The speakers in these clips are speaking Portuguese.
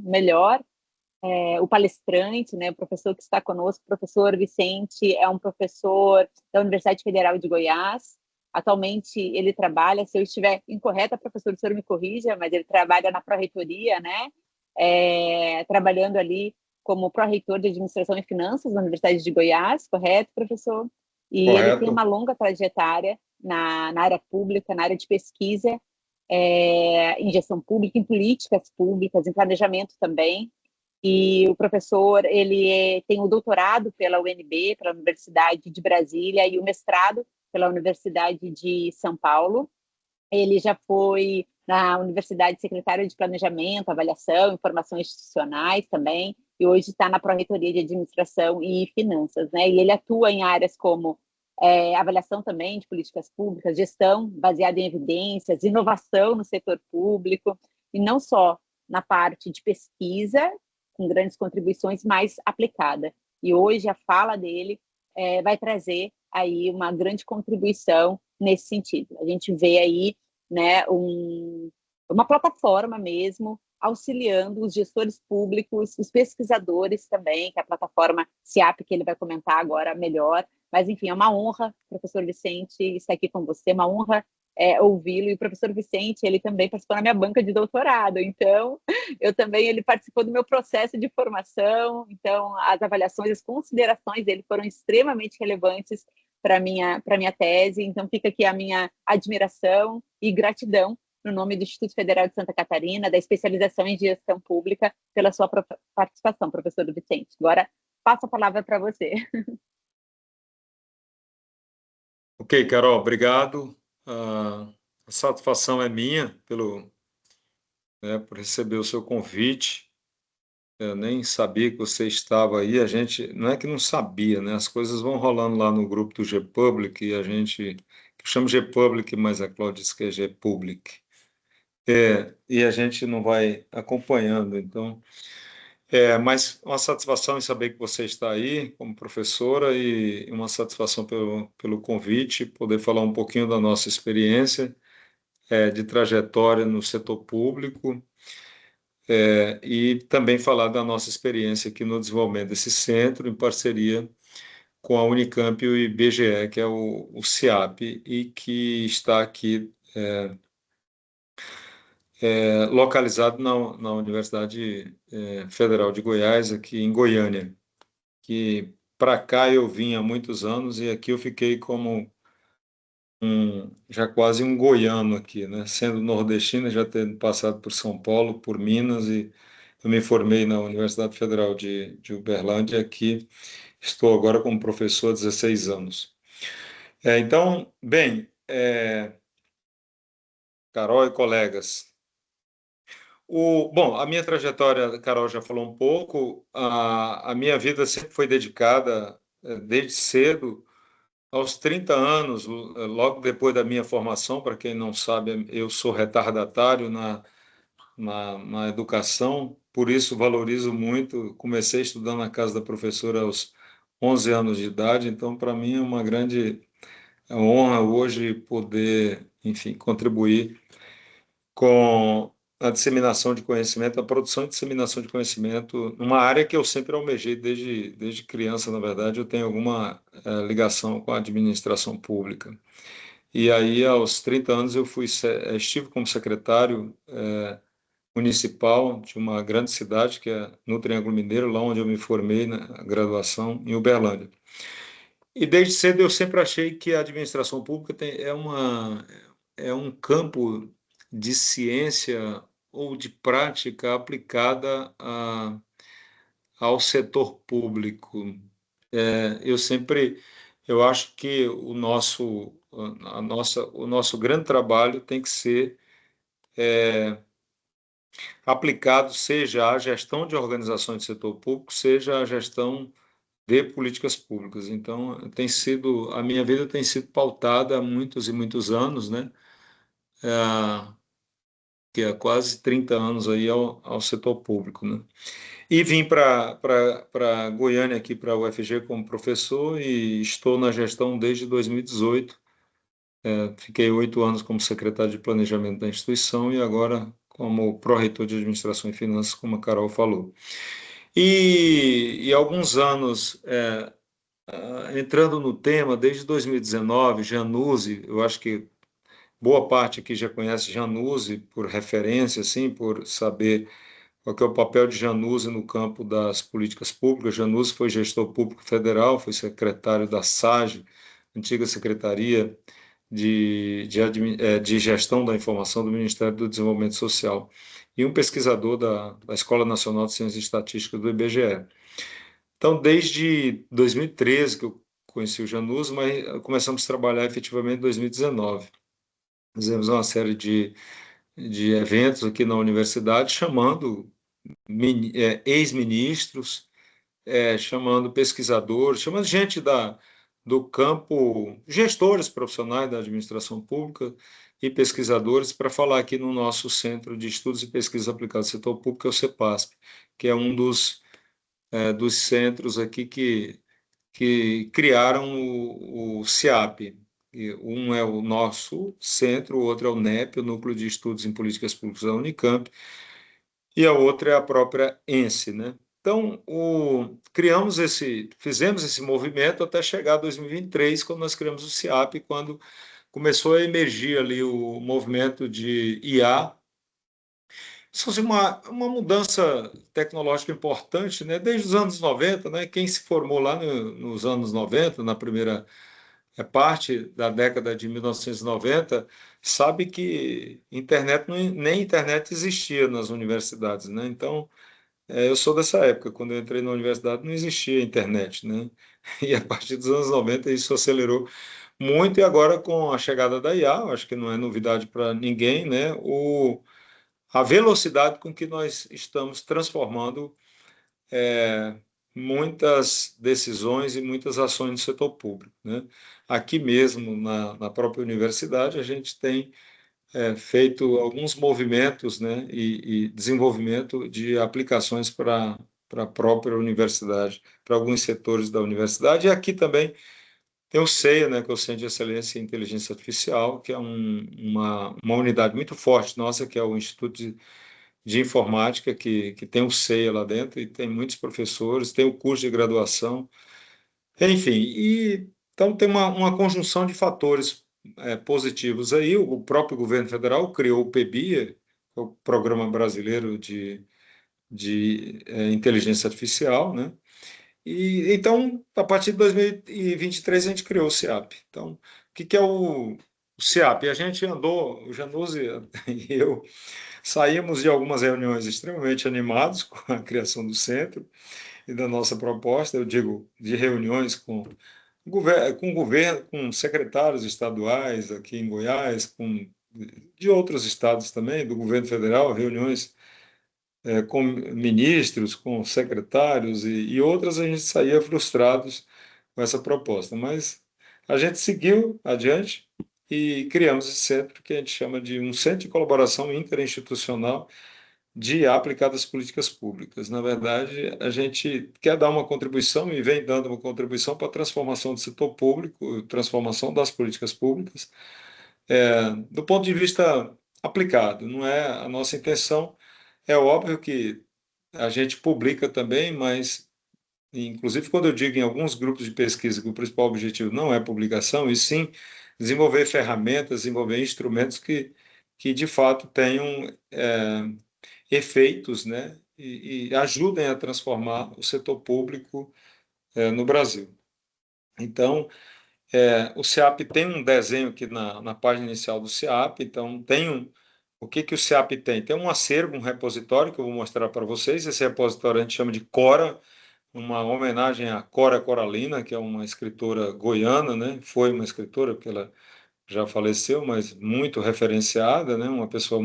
melhor. O palestrante, né, o professor que está conosco, o professor Vicente, é um professor da Universidade Federal de Goiás. Atualmente ele trabalha, se eu estiver incorreta, professor, o senhor me corrija, mas ele trabalha na pró-reitoria, né, trabalhando ali como pró-reitor de Administração e Finanças da Universidade de Goiás, correto, professor? E ele tem uma Correto. longa trajetória na área pública, na área de pesquisa, em gestão pública, em políticas públicas, em planejamento também. E o professor, tem o doutorado pela UNB, pela Universidade de Brasília, e o mestrado pela Universidade de São Paulo. Ele já foi na Universidade secretário de Planejamento, Avaliação, Informações Institucionais também, e hoje está na Pró-Reitoria de Administração e Finanças, né? E ele atua em áreas como avaliação também de políticas públicas, gestão baseada em evidências, inovação no setor público, e não só na parte de pesquisa, com grandes contribuições, mais aplicada. E hoje a fala dele vai trazer aí uma grande contribuição nesse sentido. A gente vê aí, né, uma plataforma mesmo auxiliando os gestores públicos, os pesquisadores também, que é a plataforma CIAP, que ele vai comentar agora melhor. Mas, enfim, é uma honra, professor Vicente, estar aqui com você, uma honra ouvi-lo. E o professor Vicente, ele também participou na minha banca de doutorado, então, ele participou do meu processo de formação, então, as avaliações, as considerações dele foram extremamente relevantes para minha tese, então fica aqui a minha admiração e gratidão no nome do Instituto Federal de Santa Catarina, da especialização em gestão pública, pela sua participação, professor Vicente. Agora, passo a palavra para você. Ok, Carol, obrigado. A satisfação é minha por receber o seu convite. Eu nem sabia que você estava aí. A gente não é que não sabia, né? As coisas vão rolando lá no grupo do Gpublic e a gente que chama Gpublic, mas a Cláudia diz que é Gpublic. E a gente não vai acompanhando, então. Mas uma satisfação em saber que você está aí como professora e uma satisfação pelo convite, poder falar um pouquinho da nossa experiência de trajetória no setor público e também falar da nossa experiência aqui no desenvolvimento desse centro em parceria com a Unicamp e o IBGE, que é o CIAP, e que está aqui localizado na Universidade Federal de Goiás, aqui em Goiânia, que para cá eu vim há muitos anos e aqui eu fiquei como já quase um goiano aqui, né? Sendo nordestino, já tendo passado por São Paulo, por Minas, e eu me formei na Universidade Federal de Uberlândia, aqui estou agora como professor há 16 anos. Então, bem, Carol e colegas, bom, a minha trajetória, a Carol já falou um pouco, a minha vida sempre foi dedicada, desde cedo, aos 30 anos, logo depois da minha formação. Para quem não sabe, eu sou retardatário na educação, por isso valorizo muito. Comecei estudando na casa da professora aos 11 anos de idade, então para mim é uma grande honra hoje poder, enfim, contribuir com a disseminação de conhecimento, a produção e disseminação de conhecimento, numa área que eu sempre almejei desde criança. Na verdade, eu tenho alguma ligação com a administração pública. E aí, aos 30 anos, estive como secretário municipal de uma grande cidade, que é no Triângulo Mineiro, lá onde eu me formei na graduação, em Uberlândia. E desde cedo eu sempre achei que a administração pública é um campo de ciência ou de prática aplicada ao setor público. Eu acho que o nosso grande trabalho tem que ser aplicado, seja à gestão de organizações do setor público, seja à gestão de políticas públicas. Então, a minha vida tem sido pautada há muitos e muitos anos, né? Que há quase 30 anos aí ao setor público, né? E vim para Goiânia, aqui para a UFG, como professor, e estou na gestão desde 2018. Fiquei 8 anos como secretário de planejamento da instituição e agora como pró-reitor de Administração e Finanças, como a Carol falou. E alguns anos, entrando no tema, desde 2019, Januzzi, eu acho que boa parte aqui já conhece Januzzi por referência, assim, por saber qual que é o papel de Januzzi no campo das políticas públicas. Januzzi foi gestor público federal, foi secretário da SAGE, antiga Secretaria de Gestão da Informação do Ministério do Desenvolvimento Social, e um pesquisador da Escola Nacional de Ciências e Estatística do IBGE. Então, desde 2013 que eu conheci o Januzzi, mas começamos a trabalhar efetivamente em 2019. Fizemos uma série de eventos aqui na universidade, chamando ex-ministros, chamando pesquisadores, chamando gente do campo, gestores profissionais da administração pública e pesquisadores para falar aqui no nosso Centro de Estudos e Pesquisas Aplicadas ao Setor Público, que é o CEPASP, que é um dos centros aqui que criaram o CIAP. Um é o nosso centro, o outro é o NEP, o Núcleo de Estudos em Políticas Públicas da Unicamp, e a outra é a própria ENSE, né? Então, fizemos esse movimento até chegar a 2023, quando nós criamos o CIAP, quando começou a emergir ali o movimento de IA. Isso foi uma mudança tecnológica importante, né? Desde os anos 90, né? Quem se formou lá nos anos 90, na primeira parte da década de 1990, sabe que internet nem internet existia nas universidades, né? Então, eu sou dessa época, quando eu entrei na universidade não existia internet, né? E a partir dos anos 90 isso acelerou muito, e agora com a chegada da IA, acho que não é novidade para ninguém, né? A velocidade com que nós estamos transformando é, muitas decisões e muitas ações no setor público, né? Aqui mesmo, na própria universidade, a gente tem feito alguns movimentos, né, e desenvolvimento de aplicações para a própria universidade, para alguns setores da universidade. E aqui também tem o CEA, né, que é o Centro de Excelência em Inteligência Artificial, que é uma unidade muito forte nossa, que é o Instituto de Informática, que tem o CEA lá dentro, e tem muitos professores, tem o curso de graduação, enfim, então tem uma conjunção de fatores positivos aí. O próprio governo federal criou o PBIA, o Programa Brasileiro de Inteligência Artificial, né? E então, a partir de 2023, a gente criou o CIAP. Então, o que é o CIAP? A gente andou, o Januzzi e eu, saímos de algumas reuniões extremamente animados com a criação do centro e da nossa proposta, eu digo, de reuniões com governo, com secretários estaduais aqui em Goiás, de outros estados também, do governo federal, reuniões com ministros, com secretários e outras, a gente saía frustrados com essa proposta. Mas a gente seguiu adiante e criamos esse centro que a gente chama de um Centro de Colaboração Interinstitucional de aplicadas políticas públicas. Na verdade, a gente quer dar uma contribuição e vem dando uma contribuição para a transformação do setor público, transformação das políticas públicas, do ponto de vista aplicado. Não é a nossa intenção. É óbvio que a gente publica também, mas, inclusive, quando eu digo em alguns grupos de pesquisa que o principal objetivo não é publicação, e sim desenvolver ferramentas, desenvolver instrumentos que de fato tenham efeitos, né, e ajudem a transformar o setor público no Brasil. Então, o CIAP tem um desenho aqui na página inicial do CIAP, então o que o CIAP tem? Tem um acervo, um repositório que eu vou mostrar para vocês. Esse repositório a gente chama de Cora, uma homenagem a Cora Coralina, que é uma escritora goiana, né? Foi uma escritora, porque ela já faleceu, mas muito referenciada, né? Uma pessoa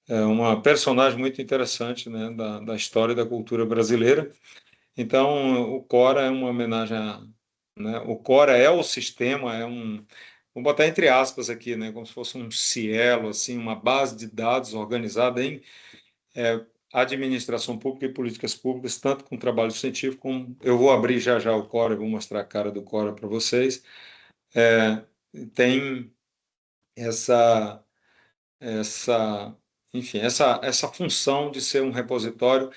uma personagem muito interessante, né? Da história e da cultura brasileira. Então, o Cora é uma homenagem né? O Cora é o sistema, vou botar entre aspas aqui, né? Como se fosse um Cielo, assim, uma base de dados organizada em administração pública e políticas públicas, tanto com trabalho científico como eu vou abrir já já o Cora, eu vou mostrar a cara do Cora para vocês. Tem essa enfim, essa função de ser um repositório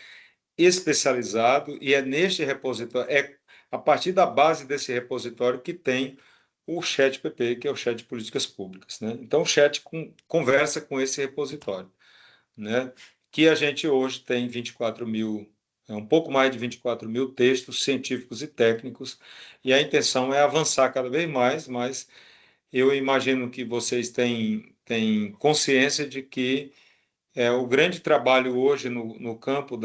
especializado, e é neste repositório, é a partir da base desse repositório que tem o ChatPP, que é o Chat de Políticas Públicas, né? Então, o Chat conversa com esse repositório, né? Que a gente hoje tem 24 mil, um pouco mais de 24 mil textos científicos e técnicos, e a intenção é avançar cada vez mais, mas eu imagino que vocês têm consciência de que o grande trabalho hoje no campo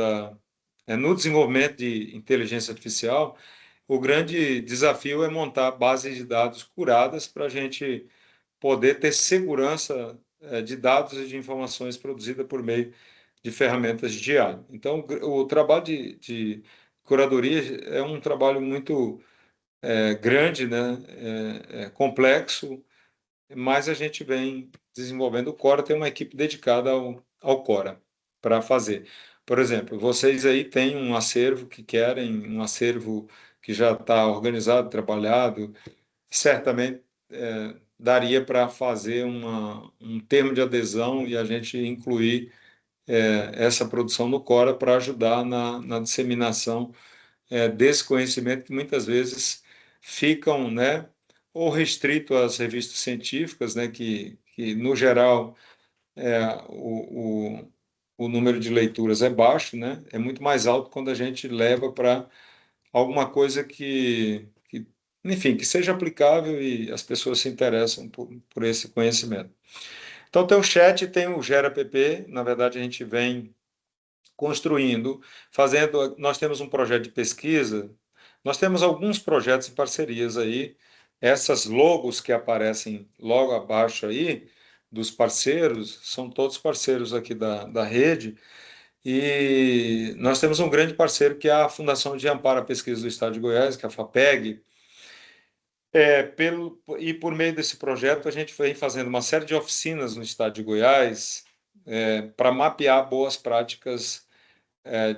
no desenvolvimento de inteligência artificial, o grande desafio é montar bases de dados curadas para a gente poder ter segurança de dados e de informações produzidas por meio de ferramentas de IA. Então, o trabalho de curadoria é um trabalho muito grande, né? Complexo, mas a gente vem desenvolvendo o Cora, tem uma equipe dedicada ao Cora para fazer. Por exemplo, vocês aí têm um acervo que querem, um acervo que já está organizado, trabalhado, certamente daria para fazer um termo de adesão e a gente incluir essa produção no Cora para ajudar na disseminação desse conhecimento que muitas vezes ficam, né, ou restrito às revistas científicas, né, que no geral o número de leituras é baixo, né, é muito mais alto quando a gente leva para alguma coisa enfim, que seja aplicável e as pessoas se interessam por esse conhecimento. Então tem o chat, tem o GeraPP, na verdade a gente vem construindo, fazendo. Nós temos um projeto de pesquisa, nós temos alguns projetos e parcerias aí. Essas logos que aparecem logo abaixo aí, dos parceiros, são todos parceiros aqui da rede. E nós temos um grande parceiro que é a Fundação de Amparo à Pesquisa do Estado de Goiás, que é a FAPEG. E por meio desse projeto, a gente vem fazendo uma série de oficinas no estado de Goiás para mapear boas práticas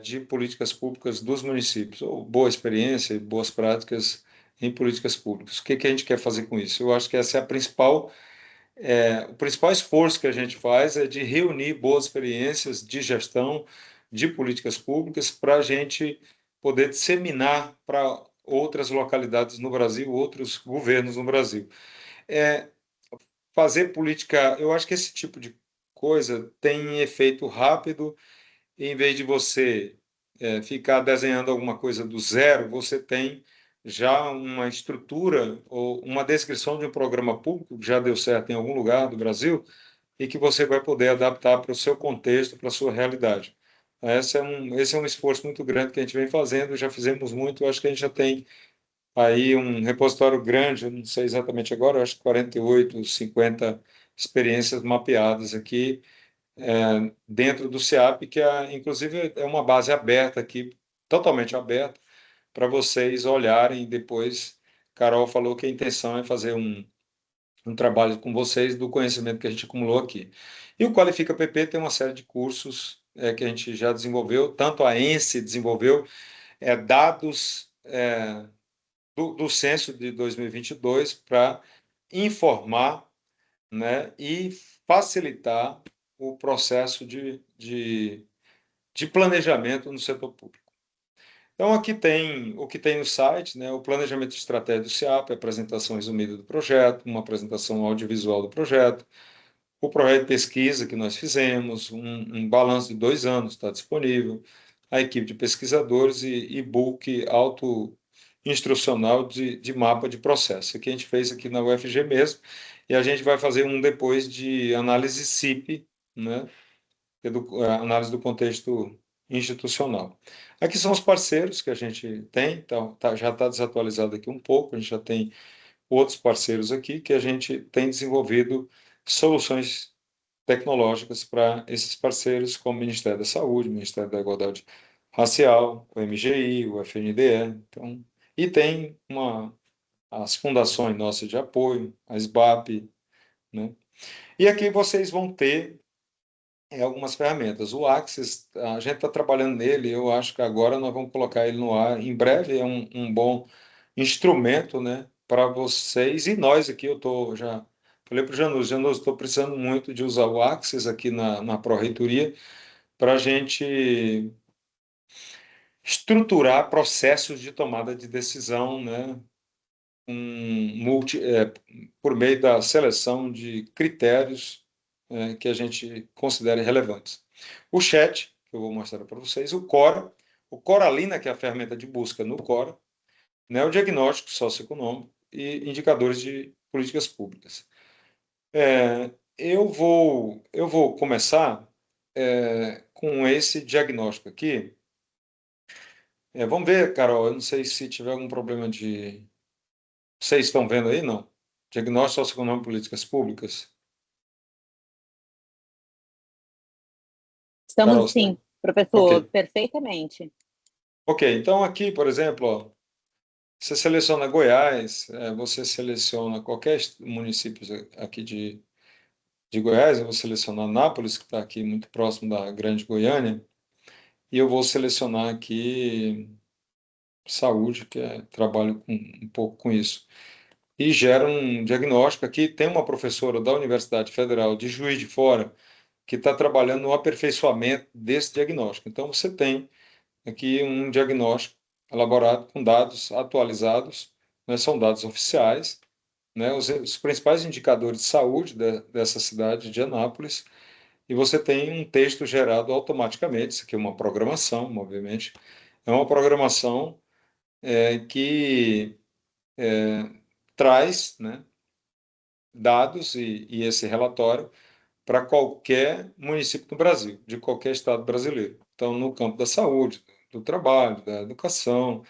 de políticas públicas dos municípios, ou boa experiência e boas práticas em políticas públicas. O que que a gente quer fazer com isso? Eu acho que essa é o principal esforço que a gente faz é de reunir boas experiências de gestão de políticas públicas para a gente poder disseminar para outras localidades no Brasil, outros governos no Brasil. É, Fazer política, eu acho que esse tipo de coisa tem efeito rápido e em vez de você ficar desenhando alguma coisa do zero, você tem já uma estrutura ou uma descrição de um programa público que já deu certo em algum lugar do Brasil e que você vai poder adaptar para o seu contexto, para a sua realidade. Esse é um esforço muito grande que a gente vem fazendo, já fizemos muito, acho que a gente já tem aí um repositório grande, eu não sei exatamente agora, acho que 48, 50 experiências mapeadas aqui dentro do SEAP, que inclusive é uma base aberta aqui, totalmente aberta, para vocês olharem depois. Carol falou que a intenção é fazer um trabalho com vocês do conhecimento que a gente acumulou aqui. E o Qualifica PP tem uma série de cursos que a gente já desenvolveu, tanto a ENSE desenvolveu dados do censo de 2022 para informar, né, e facilitar o processo de planejamento no setor público. Então, aqui tem o que tem no site, né, o planejamento estratégico do SEAP, a apresentação resumida do projeto, uma apresentação audiovisual do projeto, o projeto de pesquisa que nós fizemos, um balanço de 2 anos está disponível, a equipe de pesquisadores e e-book auto-instrucional de mapa de processo. Aqui a gente fez aqui na UFG mesmo, e a gente vai fazer um depois de análise CIP, né? Análise do contexto institucional. Aqui são os parceiros que a gente tem, então, já está desatualizado aqui um pouco, a gente já tem outros parceiros aqui que a gente tem desenvolvido soluções tecnológicas para esses parceiros, como o Ministério da Saúde, o Ministério da Igualdade Racial, o MGI, o FNDE, então, e tem as fundações nossas de apoio, a SBAP, né? E aqui vocês vão ter algumas ferramentas. O Axis, a gente está trabalhando nele, eu acho que agora nós vamos colocar ele no ar. Em breve é um bom instrumento, né, para vocês e nós aqui. Eu estou já falei para o Janus, estou precisando muito de usar o Axis aqui na Pró-Reitoria para a gente estruturar processos de tomada de decisão, né, por meio da seleção de critérios que a gente considere relevantes. O chat, que eu vou mostrar para vocês, o Cora, o Coralina, que é a ferramenta de busca no Cora, né, o diagnóstico socioeconômico e indicadores de políticas públicas. Eu vou começar com esse diagnóstico aqui. Vamos ver, Carol, eu não sei se tiver algum problema de... Vocês estão vendo aí, não? Diagnóstico socioeconômico e políticas públicas. Carol, Estamos você sim, tem? professor, Ok. perfeitamente. Ok, então aqui, por exemplo, ó, você seleciona Goiás, você seleciona qualquer município aqui de Goiás, eu vou selecionar Anápolis, que está aqui muito próximo da Grande Goiânia, e eu vou selecionar aqui saúde, trabalho um pouco com isso. E gera um diagnóstico. Aqui tem uma professora da Universidade Federal de Juiz de Fora que está trabalhando no aperfeiçoamento desse diagnóstico. Então, você tem aqui um diagnóstico elaborado com dados atualizados, né, são dados oficiais, né, os principais indicadores de saúde dessa cidade de Anápolis, e você tem um texto gerado automaticamente. Isso aqui é uma programação, obviamente, é uma programação que traz, né, dados e esse relatório para qualquer município do Brasil, de qualquer estado brasileiro. Então, no campo da saúde, do trabalho, da educação.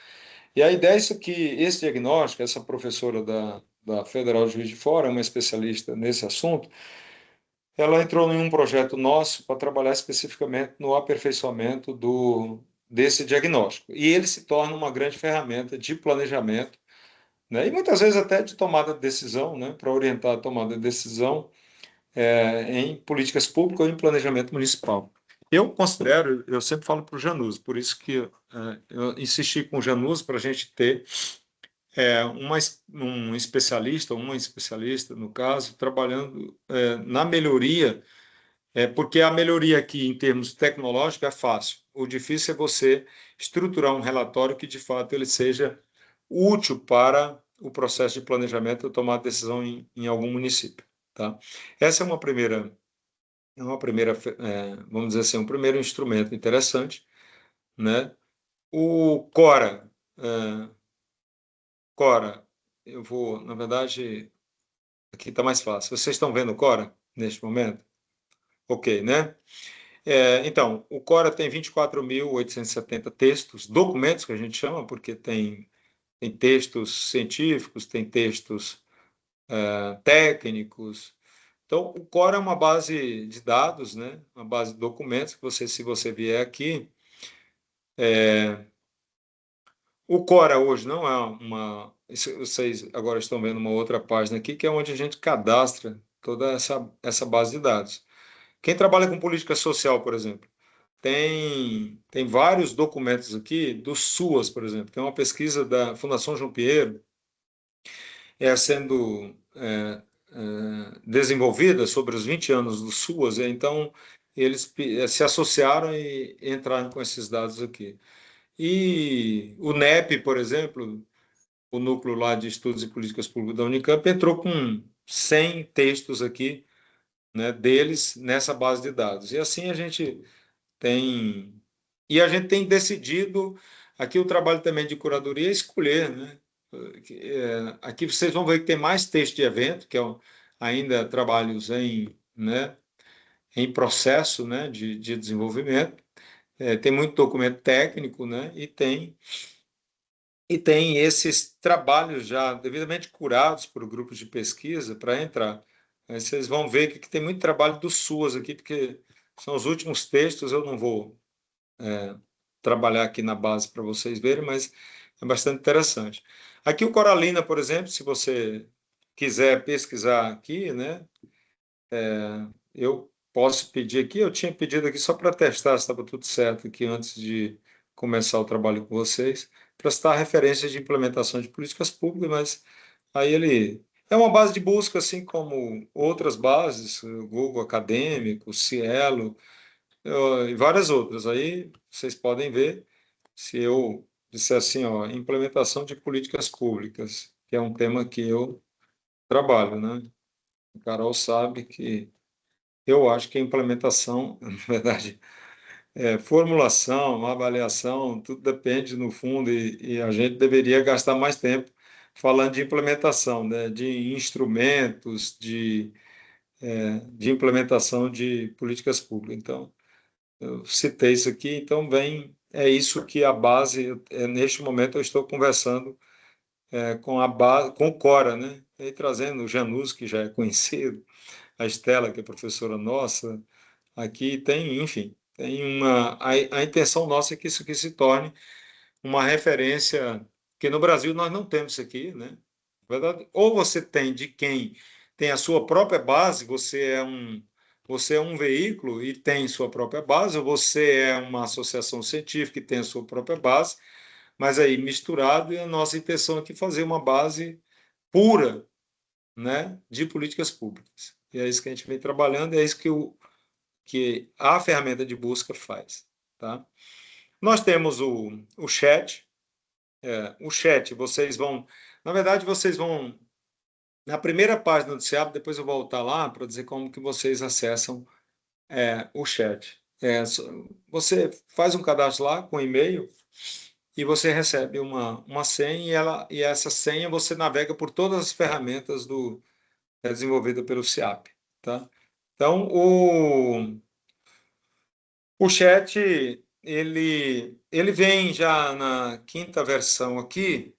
E a ideia é isso que esse diagnóstico, essa professora da Federal de Juiz de Fora, é uma especialista nesse assunto, ela entrou em um projeto nosso para trabalhar especificamente no aperfeiçoamento desse diagnóstico. E ele se torna uma grande ferramenta de planejamento, né? E muitas vezes até de tomada de decisão, né? Para orientar a tomada de decisão em políticas públicas ou em planejamento municipal. Eu considero, eu sempre falo para o Janus, por isso que eu insisti com o Janus para a gente ter um especialista, ou uma especialista, no caso, trabalhando na melhoria, porque a melhoria aqui em termos tecnológicos é fácil. O difícil é você estruturar um relatório que, de fato, ele seja útil para o processo de planejamento ou tomar decisão em algum município. Tá? Essa vamos dizer assim, um primeiro instrumento interessante, né? O Cora, Cora, eu vou, na verdade, aqui está mais fácil. Vocês estão vendo o Cora neste momento? Ok, né? Então, o Cora tem 24.870 textos, documentos que a gente chama, porque tem textos científicos, tem textos técnicos. Então, o Cora é uma base de dados, né? Uma base de documentos que você, se você vier aqui, o Cora hoje não é vocês agora estão vendo uma outra página aqui, que é onde a gente cadastra toda essa base de dados. Quem trabalha com política social, por exemplo, tem vários documentos aqui do SUAS, por exemplo. Tem uma pesquisa da Fundação João Pinheiro sendo desenvolvida sobre os 20 anos do SUAS. Então, eles se associaram e entraram com esses dados aqui. E o NEP, por exemplo, o núcleo lá de estudos e políticas públicas da Unicamp, entrou com 100 textos aqui, né, deles nessa base de dados. E assim a gente tem decidido aqui o trabalho também de curadoria é escolher, né? Aqui vocês vão ver que tem mais texto de evento, que ainda trabalhos né, em processo, né, de desenvolvimento. Tem muito documento técnico, né? E tem esses trabalhos já devidamente curados por grupos de pesquisa para entrar. Aí vocês vão ver que tem muito trabalho do SUAS aqui, porque são os últimos textos. Eu não vou trabalhar aqui na base para vocês verem, mas é bastante interessante. Aqui o Coralina, por exemplo, se você quiser pesquisar aqui, né, eu posso pedir aqui. Eu tinha pedido aqui só para testar se estava tudo certo aqui antes de começar o trabalho com vocês, para citar referências de implementação de políticas públicas, mas aí É uma base de busca, assim como outras bases, o Google Acadêmico, Cielo, e várias outras. Aí vocês podem ver se eu disser assim, ó, implementação de políticas públicas, que é um tema que eu trabalho, né? A Carol sabe que eu acho que a implementação, na verdade, formulação, avaliação, tudo depende no fundo e a gente deveria gastar mais tempo falando de implementação, né? De instrumentos, de implementação de políticas públicas. Então, eu citei isso aqui, então é isso que a base, neste momento eu estou conversando com a base, com o Cora, né? E aí, trazendo o Janus, que já é conhecido, a Estela, que é professora nossa, aqui tem, enfim, tem a intenção nossa é que isso aqui se torne uma referência, que no Brasil nós não temos isso aqui, né? Na verdade, ou você tem de quem tem a sua própria base, você é um veículo e tem sua própria base, ou você é uma associação científica e tem a sua própria base, mas aí misturado, e a nossa intenção aqui é fazer uma base pura, né, de políticas públicas. E é isso que a gente vem trabalhando, é isso que a ferramenta de busca faz, tá? Nós temos o chat. O chat, vocês vão. Na verdade, vocês vão. Na primeira página do SEAP, depois eu vou voltar lá para dizer como que vocês acessam o chat. Você faz um cadastro lá com e-mail e você recebe uma senha e essa senha você navega por todas as ferramentas desenvolvida pelo SEAP, tá? Então, o chat, ele vem já na quinta versão aqui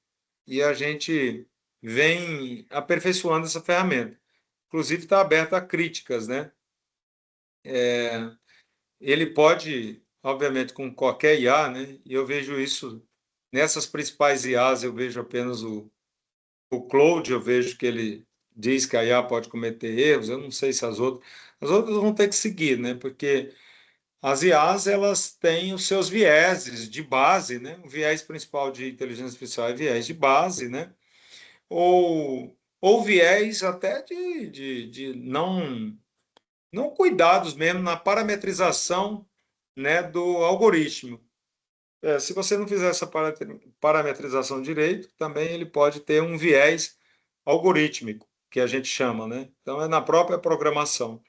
e a gente vem aperfeiçoando essa ferramenta. Inclusive, está aberto a críticas, né? Ele pode, obviamente, com qualquer IA, né? E eu vejo isso nessas principais IAs, eu vejo apenas o Claude, eu vejo que ele diz que a IA pode cometer erros, eu não sei se as outras vão ter que seguir, né? Porque as IAs, elas têm os seus vieses de base, né? O viés principal de inteligência artificial é viés de base, né? Ou viés até de não cuidados mesmo na parametrização, né, do algoritmo. Se você não fizer essa parametrização direito, também ele pode ter um viés algorítmico, que a gente chama, né? Então, é na própria programação.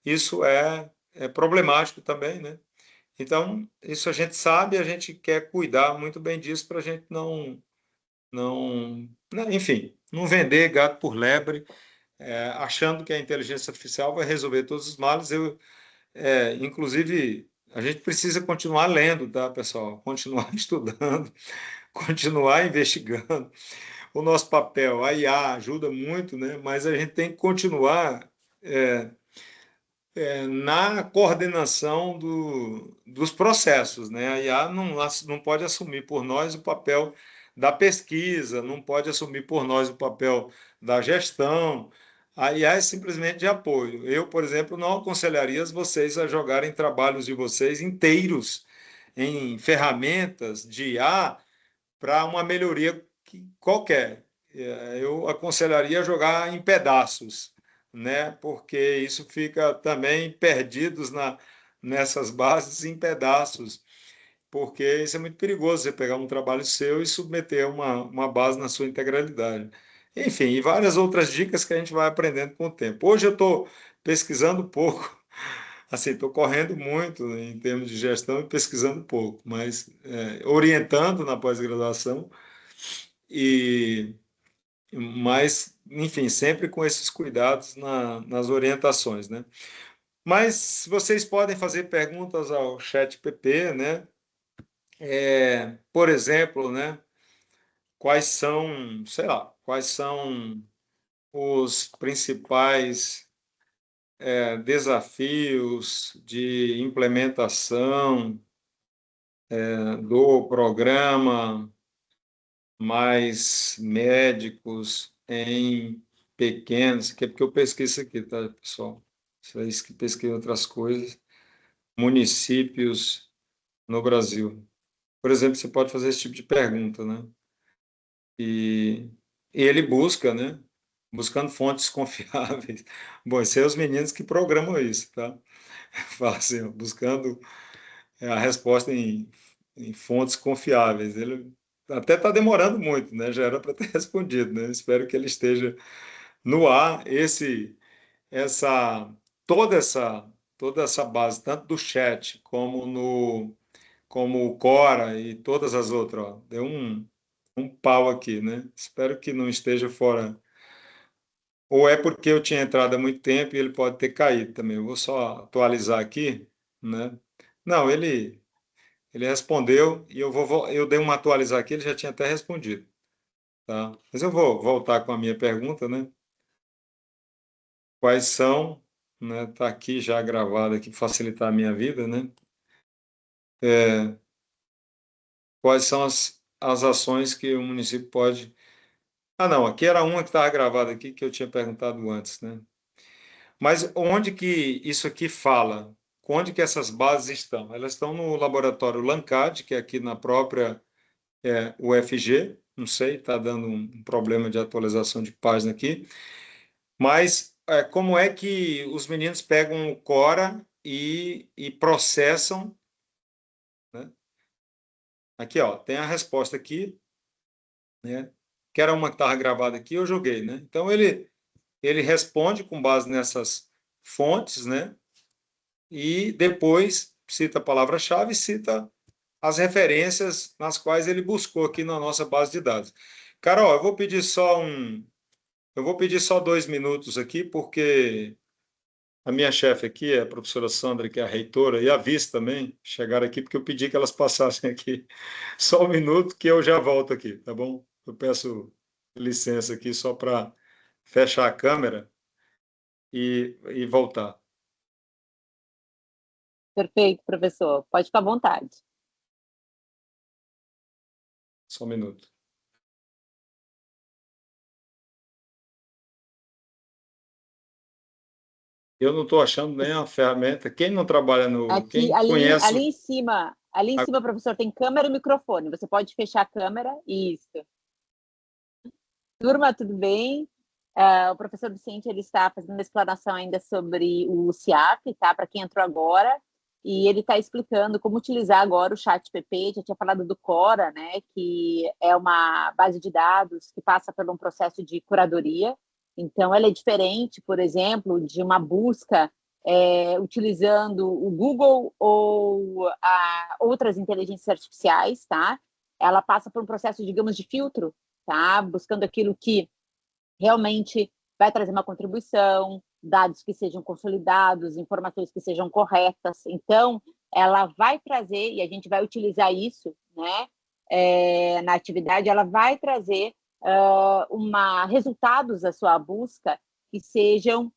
Isso é problemático também, né? Então, isso a gente sabe, a gente quer cuidar muito bem disso para a gente não, né, enfim, não vender gato por lebre, achando que a inteligência artificial vai resolver todos os males. Inclusive, a gente precisa continuar lendo, tá, pessoal? Continuar estudando, continuar investigando. O nosso papel, a IA ajuda muito, né? Mas a gente tem que continuar na coordenação dos processos, né? A IA não pode assumir por nós o papel da pesquisa, não pode assumir por nós o papel da gestão. A IA é simplesmente de apoio. Eu, por exemplo, não aconselharia vocês a jogarem trabalhos de vocês inteiros em ferramentas de IA para uma melhoria qualquer. Eu aconselharia jogar em pedaços, né? Porque isso fica também perdidos nessas bases em pedaços, porque isso é muito perigoso, você pegar um trabalho seu e submeter uma base na sua integralidade. Enfim, e várias outras dicas que a gente vai aprendendo com o tempo. Hoje eu estou pesquisando pouco, assim, estou correndo muito em termos de gestão e pesquisando pouco, mas orientando na pós-graduação e enfim, sempre com esses cuidados nas orientações, né? Mas vocês podem fazer perguntas ao chat PP, né? Por exemplo, né? Quais são, sei lá, quais são os principais desafios de implementação do programa mais médicos em pequenos, que é porque eu pesquiso isso aqui, tá, pessoal? Vocês que pesquisam outras coisas, municípios no Brasil. Por exemplo, você pode fazer esse tipo de pergunta, né? E ele busca, né? buscando fontes confiáveis. Bom, esses são os meninos que programam isso, tá? Fala assim, ó, buscando a resposta em fontes confiáveis. Ele até está demorando muito, né? Já era para ter respondido, né? Espero que ele esteja no ar. Essa, toda essa base, tanto do chat como o Cora e todas as outras, ó, deu um pau aqui, né? Espero que não esteja fora. Ou é porque eu tinha entrado há muito tempo e ele pode ter caído também. Eu vou só atualizar aqui, né? Não, ele respondeu e eu dei uma atualizar aqui, ele já tinha até respondido, tá? Mas eu vou voltar com a minha pergunta, né? Quais são, né? Tá aqui já gravado aqui, facilitar a minha vida, né? É, quais são as ações que o município pode... Ah, não, aqui era uma que estava gravada aqui que eu tinha perguntado antes, né? Mas onde que isso aqui fala? Onde que essas bases estão? Elas estão no laboratório Lancad, que é aqui na própria UFG. Não sei, está dando um problema de atualização de página aqui. Mas como é que os meninos pegam o Cora e processam, né? Aqui, ó, tem a resposta aqui, né? Que era uma que estava gravada aqui, eu joguei, né? Então ele responde com base nessas fontes, né? E depois cita a palavra-chave e cita as referências nas quais ele buscou aqui na nossa base de dados. Carol, eu vou pedir só 2 minutos aqui, porque a minha chefe aqui, a professora Sandra, que é a reitora, e a vice também, chegaram aqui porque eu pedi que elas passassem aqui só 1 minuto, que eu já volto aqui, tá bom? Eu peço licença aqui só para fechar a câmera e voltar. Perfeito, professor. Pode ficar à vontade. Só 1 minuto. Eu não estou achando nem a ferramenta. Quem não trabalha no. Aqui, Quem conhece. ali em cima, professor, tem câmera e microfone. Você pode fechar a câmera. Isso. Turma, tudo bem? O professor Vicente ele está fazendo uma explanação ainda sobre o CIAP, tá? Para quem entrou agora, e ele está explicando como utilizar agora o chat PP. Já tinha falado do Cora, né? Que é uma base de dados que passa por um processo de curadoria. Então, ela é diferente, por exemplo, de uma busca utilizando o Google ou outras inteligências artificiais, tá? Ela passa por um processo, digamos, de filtro, tá? Buscando aquilo que realmente vai trazer uma contribuição, dados que sejam consolidados, informações que sejam corretas. Então, ela vai trazer, e a gente vai utilizar isso, né, na atividade, ela vai trazer resultados da sua busca que sejam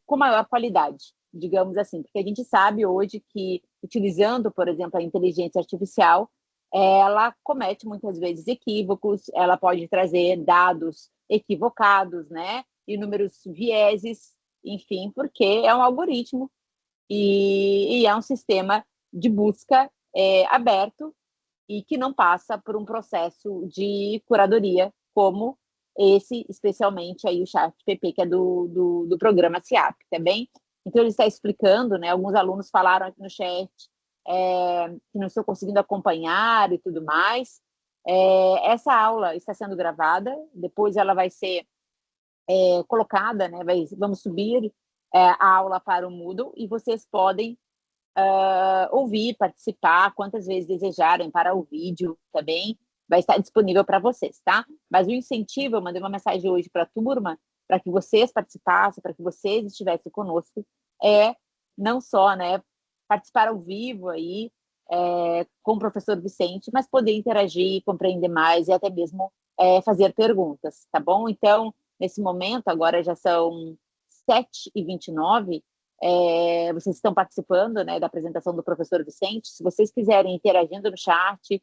com maior qualidade, digamos assim, porque a gente sabe hoje que, utilizando, por exemplo, a inteligência artificial, ela comete muitas vezes equívocos, ela pode trazer dados equivocados, né? Inúmeros vieses, enfim, porque é um algoritmo e é um sistema de busca aberto e que não passa por um processo de curadoria como esse, especialmente aí o ChatGPT, que é do programa CIAP, tá bem? Então, ele está explicando, né? Alguns alunos falaram aqui no chat que não estou conseguindo acompanhar e tudo mais. Essa aula está sendo gravada, depois ela vai ser colocada, né? Vamos subir a aula para o Moodle e vocês podem ouvir, participar, quantas vezes desejarem para o vídeo também, vai estar disponível para vocês, tá? Mas o incentivo, eu mandei uma mensagem hoje para a turma, para que vocês participassem, para que vocês estivessem conosco, não só, né, participar ao vivo aí, com o professor Vicente, mas poder interagir, compreender mais e até mesmo fazer perguntas, tá bom? Então, nesse momento, agora já são 7h29, vocês estão participando, né, da apresentação do professor Vicente. Se vocês quiserem interagindo no chat,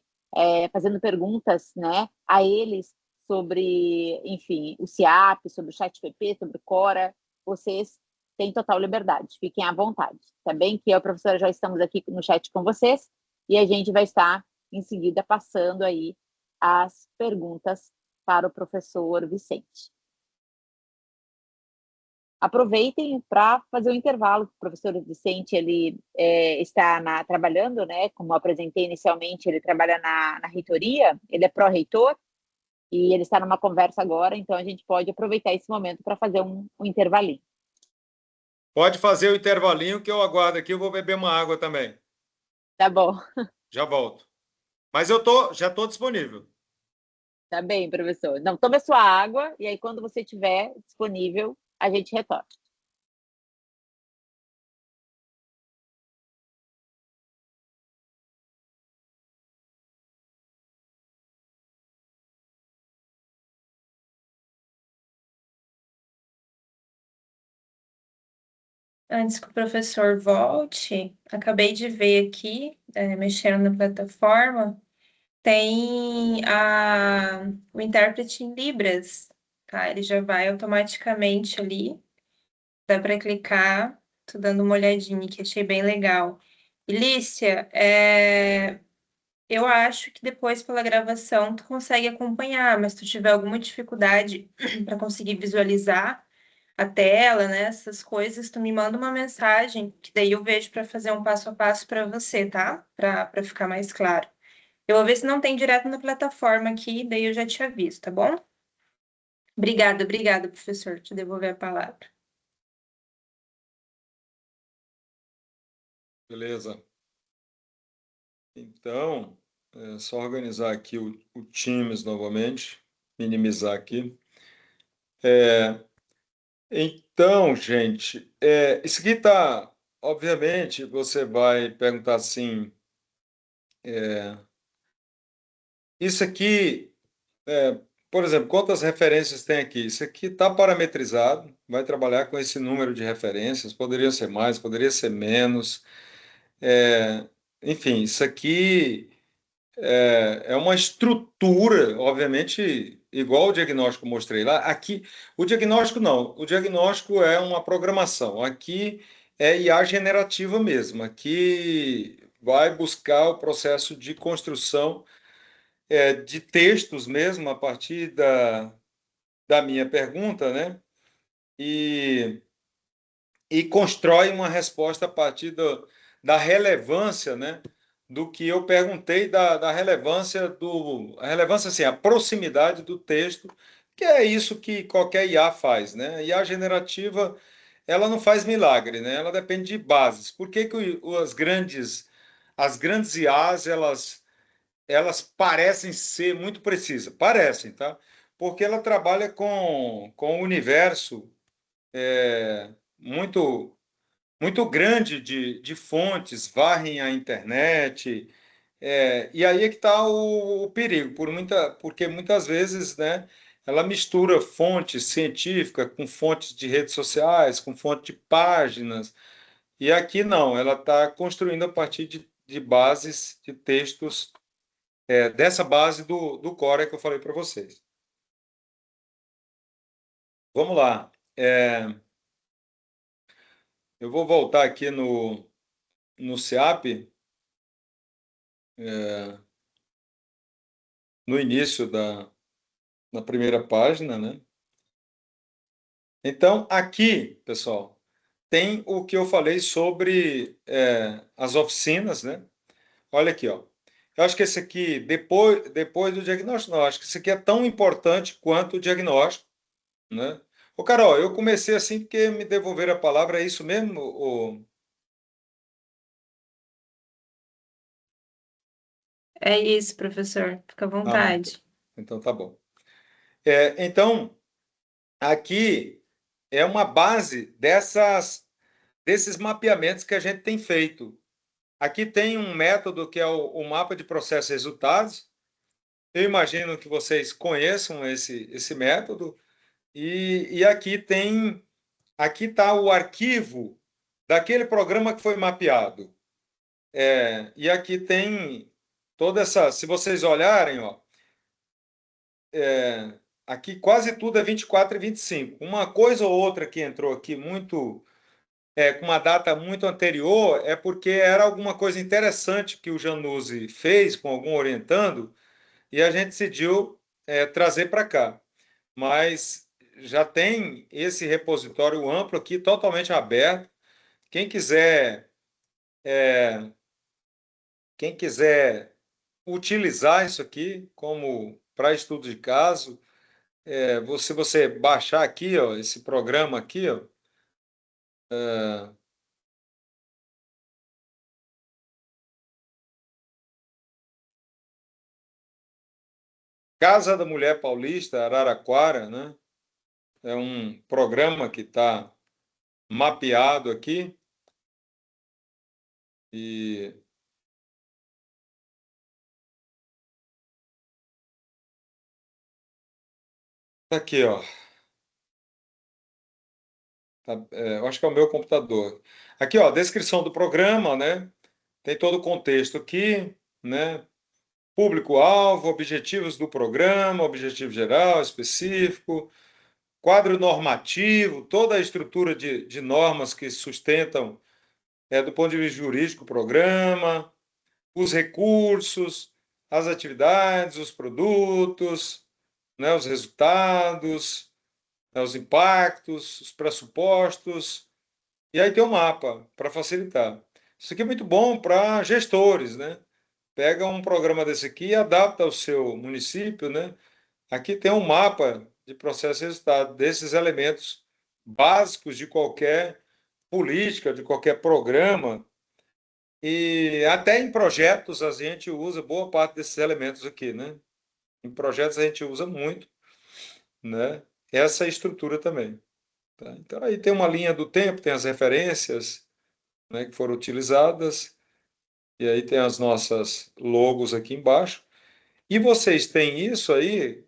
fazendo perguntas, né, a eles sobre, enfim, o CIAP, sobre o ChatGPT, sobre o Cora, vocês têm total liberdade. Fiquem à vontade, tá bem? Que eu e a professora já estamos aqui no chat com vocês e a gente vai estar em seguida passando aí as perguntas para o professor Vicente. aproveitem para fazer o intervalo. O professor Vicente ele está trabalhando, né? Como eu apresentei inicialmente, ele trabalha na reitoria, ele é pró-reitor, e ele está numa conversa agora, então a gente pode aproveitar esse momento para fazer um intervalinho. Pode fazer o intervalinho que eu aguardo aqui, eu vou beber uma água também. Tá bom. Já volto. Mas já estou disponível. Tá bem, professor. Não, tome a sua água e aí quando você estiver disponível, a gente retorna. Antes que o professor volte, acabei de ver aqui, mexendo na plataforma, tem o intérprete em Libras, tá? Ele já vai automaticamente ali, dá para clicar, tô dando uma olhadinha que achei bem legal. E Lícia, eu acho que depois pela gravação tu consegue acompanhar, mas se tu tiver alguma dificuldade para conseguir visualizar a tela, né, essas coisas, tu me manda uma mensagem, que daí eu vejo para fazer um passo a passo para você, tá? Para ficar mais claro. Eu vou ver se não tem direto na plataforma aqui, daí eu já te aviso, tá bom? Obrigada, professor. Te devolver a palavra. Beleza. Então, é só organizar aqui o Teams novamente, minimizar aqui. Então, gente, isso aqui está, obviamente, você vai perguntar assim, isso aqui, por exemplo, quantas referências tem aqui? Isso aqui está parametrizado, vai trabalhar com esse número de referências, poderia ser mais, poderia ser menos. Enfim, isso aqui é uma estrutura, obviamente, igual o diagnóstico que eu mostrei lá. Aqui, o diagnóstico não, o diagnóstico é uma programação. Aqui é IA generativa mesmo. Aqui vai buscar o processo de construção de textos mesmo, a partir da minha pergunta, né? E, e constrói uma resposta a partir da relevância, né? Do que eu perguntei da relevância a relevância assim, a proximidade do texto, que é isso que qualquer IA faz, né? IA generativa, ela não faz milagre, né? Ela depende de bases. Por que que as grandes IAs, elas parecem ser muito precisas? Parecem, tá? Porque ela trabalha com o universo muito muito grande de fontes, varrem a internet, e aí é que está o perigo, porque muitas vezes, né, ela mistura fontes científicas com fontes de redes sociais, com fonte de páginas, e aqui não, ela está construindo a partir de bases de textos, dessa base do Core que eu falei para vocês. Vamos lá. Eu vou voltar aqui no SEAP, no início na primeira página, né? Então, aqui, pessoal, tem o que eu falei sobre as oficinas, né? Olha aqui, ó. Eu acho que esse aqui, depois do diagnóstico, não, acho que esse aqui é tão importante quanto o diagnóstico, né? Ô, Carol, eu comecei assim porque me devolveram a palavra, é isso mesmo? É isso, professor. Fica à Ah, não. vontade. Então tá bom. Então, aqui é uma base desses mapeamentos que a gente tem feito. Aqui tem um método que é o mapa de processo e resultados. Eu imagino que vocês conheçam esse método. E aqui está o arquivo daquele programa que foi mapeado. E aqui tem toda essa. Se vocês olharem, ó, aqui quase tudo é 24 e 25. Uma coisa ou outra que entrou aqui muito com uma data muito anterior é porque era alguma coisa interessante que o Januzzi fez com algum orientando e a gente decidiu trazer para cá. Mas já tem esse repositório amplo aqui, totalmente aberto. Quem quiser, é, quem quiser utilizar isso aqui como para estudo de caso, se você baixar aqui, ó, esse programa aqui, ó, é, Casa da Mulher Paulista, Araraquara, né? É um programa que está mapeado aqui e tá aqui, ó. Eu acho que é o meu computador. Aqui, ó, descrição do programa, né? Tem todo o contexto aqui, né? Público-alvo, objetivos do programa, objetivo geral, específico, quadro normativo, toda a estrutura de normas que sustentam, do ponto de vista jurídico, o programa, os recursos, as atividades, os produtos, né, os resultados, né, os impactos, os pressupostos, e aí tem o mapa para facilitar. Isso aqui é muito bom para gestores, né? Pega um programa desse aqui e adapta ao seu município, né? Aqui tem um mapa de processo e resultado desses elementos básicos de qualquer política, de qualquer programa, e até em projetos a gente usa boa parte desses elementos aqui, né? Em projetos a gente usa muito, né? Essa estrutura também. Tá? Então aí tem uma linha do tempo, tem as referências, né, que foram utilizadas, e aí tem as nossas logos aqui embaixo. E vocês têm isso aí,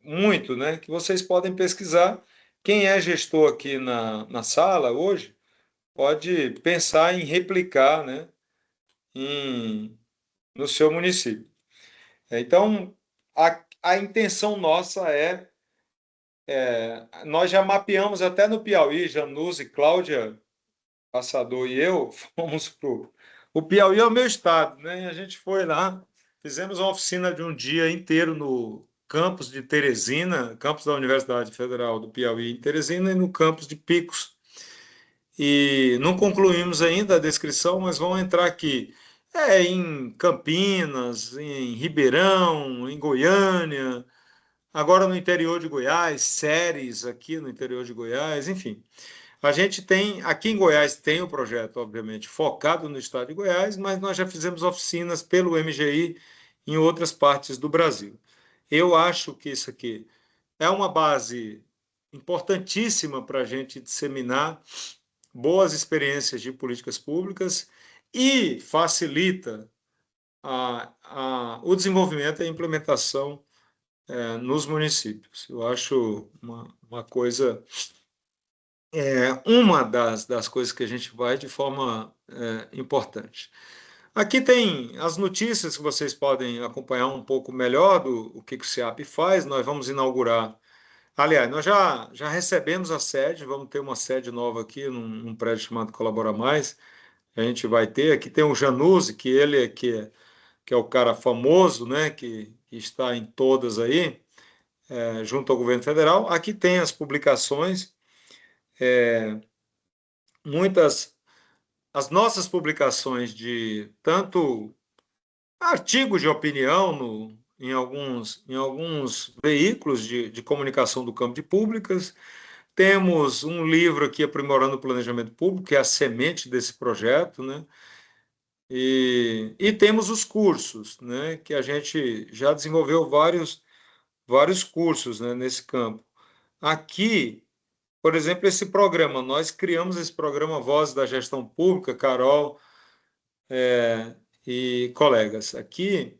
muito, né? Que vocês podem pesquisar. Quem é gestor aqui na sala hoje pode pensar em replicar, né, no seu município. Então, a intenção nossa nós já mapeamos até no Piauí, Januse, Cláudia, Passador e eu, fomos para o Piauí é o meu estado, né? E a gente foi lá, fizemos uma oficina de um dia inteiro no campus de Teresina, campus da Universidade Federal do Piauí em Teresina e no campus de Picos. E não concluímos ainda a descrição, mas vamos entrar aqui. Em Campinas, em Ribeirão, em Goiânia, agora no interior de Goiás, Séries aqui no interior de Goiás, enfim. A gente tem, aqui em Goiás tem o projeto, obviamente, focado no estado de Goiás, mas nós já fizemos oficinas pelo MGI em outras partes do Brasil. Eu acho que isso aqui é uma base importantíssima para a gente disseminar boas experiências de políticas públicas e facilita o desenvolvimento e a implementação nos municípios. Eu acho uma coisa, uma das coisas que a gente vai de forma importante. Aqui tem as notícias que vocês podem acompanhar um pouco melhor do o que o SEAP faz. Nós vamos inaugurar. Aliás, nós já recebemos a sede, vamos ter uma sede nova aqui num prédio chamado Colabora Mais. A gente vai ter. Aqui tem o Januse, que ele que é o cara famoso, né, que está em todas aí, junto ao governo federal. Aqui tem as publicações, muitas, as nossas publicações de tanto artigos de opinião em alguns veículos de comunicação do campo de públicas. Temos um livro aqui, Aprimorando o Planejamento Público, que é a semente desse projeto, né? E temos os cursos, né? Que a gente já desenvolveu vários cursos, né, nesse campo. Aqui, por exemplo, esse programa, nós criamos esse programa Voz da Gestão Pública, Carol, e colegas. Aqui,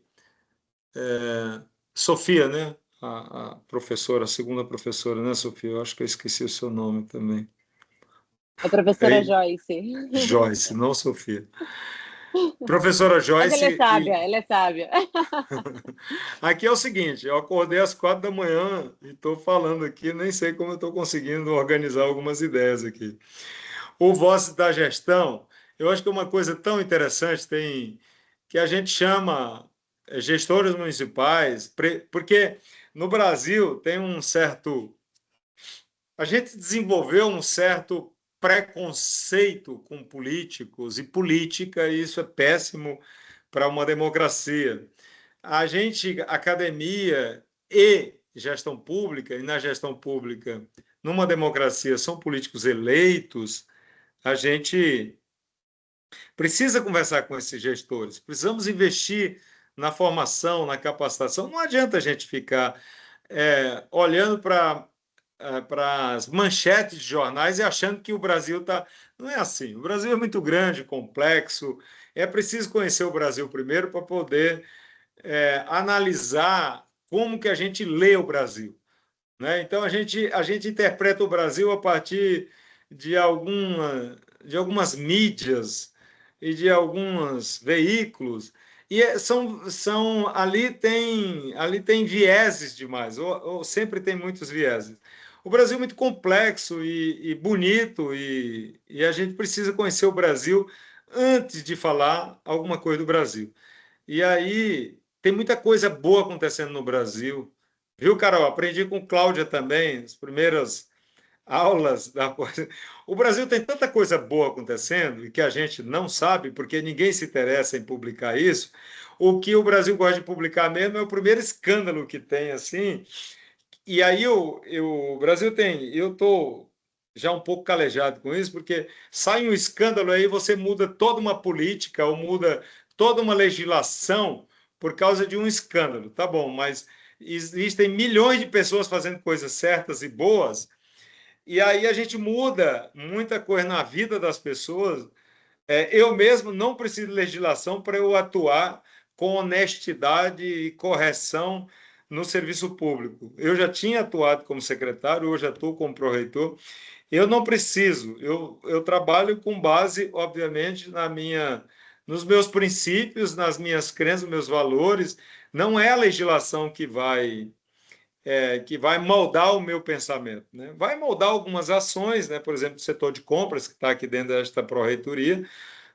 Sofia, né? A professora, a segunda professora, né, Sofia? Eu acho que eu esqueci o seu nome também. A professora Aí, Joyce. Joyce, não Sofia. Professora Mas ela é Joyce, sábia, ela é sábia. aqui é o seguinte, eu acordei às 4 da manhã e estou falando aqui, nem sei como eu estou conseguindo organizar algumas ideias aqui. O Voz da Gestão, eu acho que é uma coisa tão interessante, que a gente chama gestores municipais, porque no Brasil tem um certo a gente desenvolveu um certo preconceito com políticos e política, e isso é péssimo para uma democracia. A gente, academia e gestão pública, e na gestão pública, numa democracia, são políticos eleitos, a gente precisa conversar com esses gestores, precisamos investir na formação, na capacitação. Não adianta a gente ficar olhando para as manchetes de jornais e achando que o Brasil está. Não é assim. O Brasil é muito grande, complexo. É preciso conhecer o Brasil primeiro para poder analisar como que a gente lê o Brasil, né? Então a gente interpreta o Brasil a partir de algumas mídias e de alguns veículos e ali tem vieses demais, ou sempre tem muitos vieses. O Brasil é muito complexo e bonito e a gente precisa conhecer o Brasil antes de falar alguma coisa do Brasil. E aí tem muita coisa boa acontecendo no Brasil. Viu, Carol? Aprendi com Cláudia também, as primeiras aulas da coisa. O Brasil tem tanta coisa boa acontecendo e que a gente não sabe, porque ninguém se interessa em publicar isso. O que o Brasil gosta de publicar mesmo é o primeiro escândalo que tem, assim. E aí o Brasil tem. Eu estou já um pouco calejado com isso, porque sai um escândalo aí, você muda toda uma política ou muda toda uma legislação por causa de um escândalo. Tá bom, mas existem milhões de pessoas fazendo coisas certas e boas, e aí a gente muda muita coisa na vida das pessoas. Eu mesmo não preciso de legislação para eu atuar com honestidade e correção no serviço público. Eu já tinha atuado como secretário, hoje atuo como pró-reitor. Eu não preciso, eu trabalho com base, obviamente, nos meus princípios, nas minhas crenças, nos meus valores. Não é a legislação que vai moldar o meu pensamento, né? Vai moldar algumas ações, né? Por exemplo, o setor de compras, que está aqui dentro desta pró-reitoria,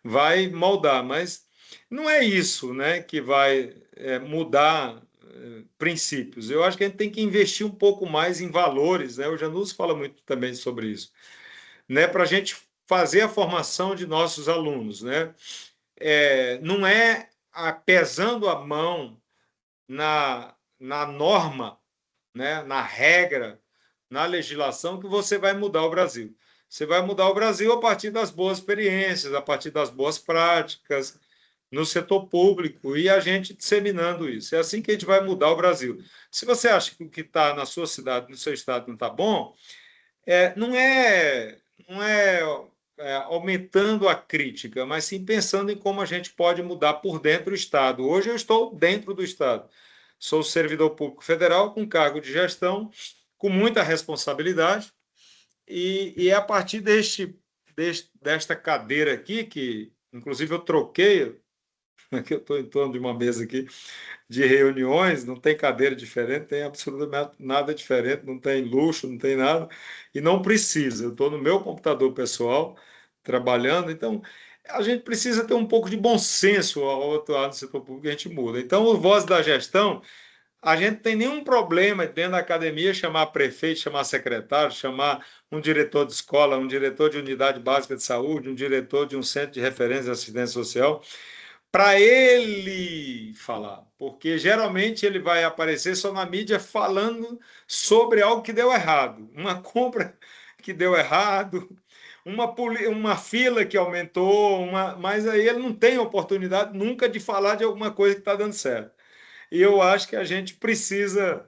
vai moldar, mas não é isso, né, que vai mudar princípios. Eu acho que a gente tem que investir um pouco mais em valores, né? O Janus fala muito também sobre isso, né, para a gente fazer a formação de nossos alunos, né? Não é pesando a mão na norma, né, na regra, na legislação, que você vai mudar o Brasil. Você vai mudar o Brasil a partir das boas experiências, a partir das boas práticas no setor público e a gente disseminando isso. É assim que a gente vai mudar o Brasil. Se você acha que o que está na sua cidade, no seu estado, não está bom, não é aumentando a crítica, mas sim pensando em como a gente pode mudar por dentro do Estado. Hoje eu estou dentro do Estado. Sou servidor público federal com cargo de gestão, com muita responsabilidade, e é a partir desta cadeira aqui, que inclusive eu troquei, que eu estou em torno de uma mesa aqui, de reuniões, não tem cadeira diferente, tem absolutamente nada diferente, não tem luxo, não tem nada, e não precisa. Eu estou no meu computador pessoal, trabalhando, então a gente precisa ter um pouco de bom senso ao atuar no setor público, a gente muda. Então, o Voz da Gestão, a gente não tem nenhum problema dentro da academia chamar prefeito, chamar secretário, chamar um diretor de escola, um diretor de unidade básica de saúde, um diretor de um centro de referência de assistência social, para ele falar, porque geralmente ele vai aparecer só na mídia falando sobre algo que deu errado, uma compra que deu errado, uma fila que aumentou, mas aí ele não tem oportunidade nunca de falar de alguma coisa que está dando certo. E eu acho que a gente precisa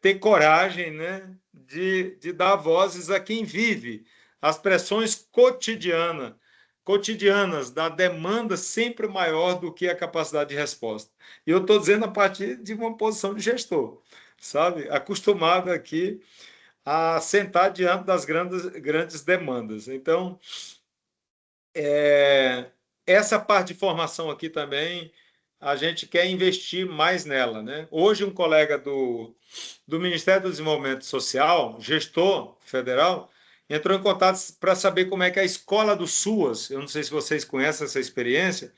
ter coragem, né, de dar vozes a quem vive as pressões cotidianas da demanda sempre maior do que a capacidade de resposta. E eu estou dizendo a partir de uma posição de gestor, sabe? Acostumado aqui a sentar diante das grandes demandas. Então, essa parte de formação aqui também, a gente quer investir mais nela, né? Hoje, um colega do Ministério do Desenvolvimento Social, gestor federal, entrou em contato para saber como é que a escola do SUAS, eu não sei se vocês conhecem essa experiência,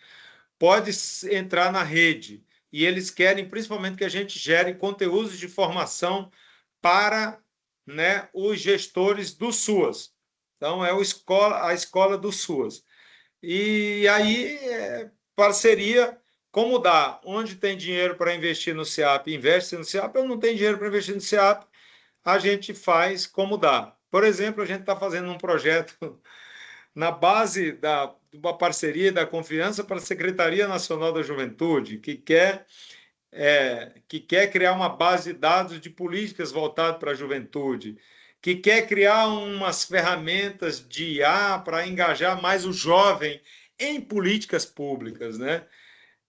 pode entrar na rede. E eles querem, principalmente, que a gente gere conteúdos de formação para né, os gestores do SUAS. Então, é a escola do SUAS. E aí, parceria, como dá? Onde tem dinheiro para investir no SEAP, investe no SEAP, ou não tem dinheiro para investir no SEAP, a gente faz como dá. Por exemplo, a gente está fazendo um projeto na base de uma parceria da confiança para a Secretaria Nacional da Juventude, que quer criar uma base de dados de políticas voltadas para a juventude, que quer criar umas ferramentas de IA para engajar mais o jovem em políticas públicas, né?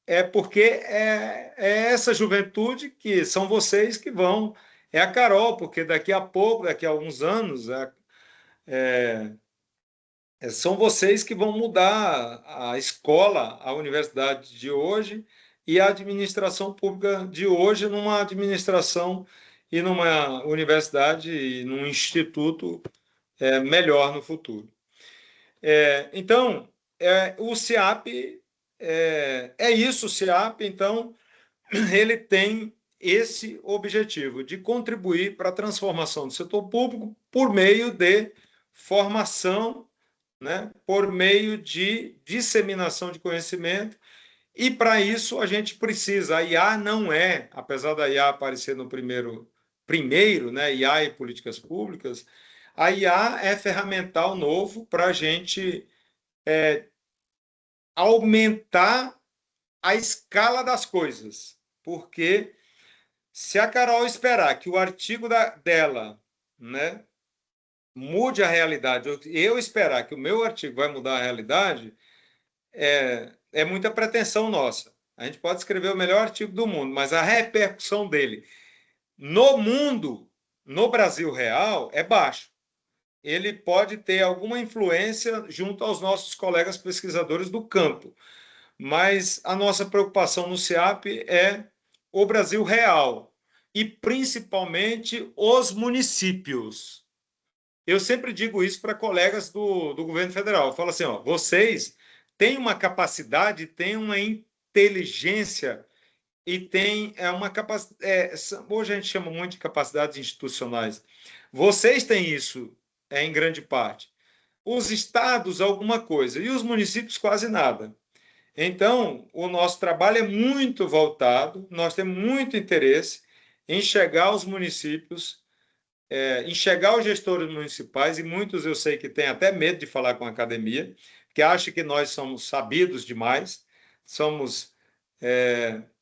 É porque é essa juventude que são vocês que vão, é a Carol, porque daqui a pouco, daqui a alguns anos, são vocês que vão mudar a escola, a universidade de hoje e a administração pública de hoje numa administração e numa universidade e num instituto melhor no futuro. Então, o SEAP é isso, o SEAP, então, ele tem esse objetivo de contribuir para a transformação do setor público por meio de formação, né, por meio de disseminação de conhecimento, e para isso a gente precisa. A IA não é, apesar da IA aparecer no primeiro, né, IA e políticas públicas, a IA é ferramental novo para a gente aumentar a escala das coisas, porque se a Carol esperar que o artigo dela, né, mude a realidade, eu esperar que o meu artigo vai mudar a realidade, é muita pretensão nossa. A gente pode escrever o melhor artigo do mundo, mas a repercussão dele no mundo, no Brasil real, é baixo. Ele pode ter alguma influência junto aos nossos colegas pesquisadores do campo, mas a nossa preocupação no SEAP é o Brasil real e principalmente os municípios. Eu sempre digo isso para colegas do governo federal. Eu falo assim, ó, vocês têm uma capacidade, têm uma inteligência e têm uma capacidade. Hoje a gente chama muito de capacidades institucionais. Vocês têm isso, em grande parte. Os estados, alguma coisa, e os municípios, quase nada. Então, o nosso trabalho é muito voltado, nós temos muito interesse em chegar aos municípios, enxergar os gestores municipais, e muitos eu sei que têm até medo de falar com a academia, que acham que nós somos sabidos demais, somos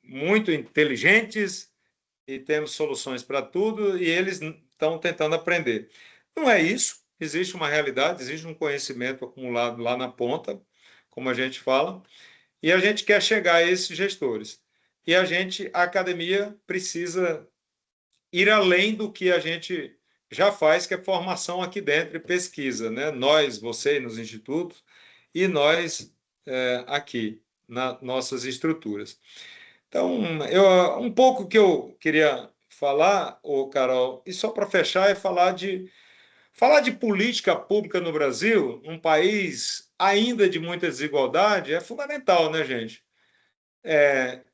muito inteligentes e temos soluções para tudo, e eles estão tentando aprender. Não é isso, existe uma realidade, existe um conhecimento acumulado lá na ponta, como a gente fala, e a gente quer chegar a esses gestores. E a academia precisa ir além do que a gente já faz, que é formação aqui dentro e pesquisa, né? Nós, você nos institutos, e nós aqui, nas nossas estruturas. Então, um pouco que eu queria falar, Carol, e só para fechar, é falar de política pública no Brasil, um país ainda de muita desigualdade, é fundamental, né, gente?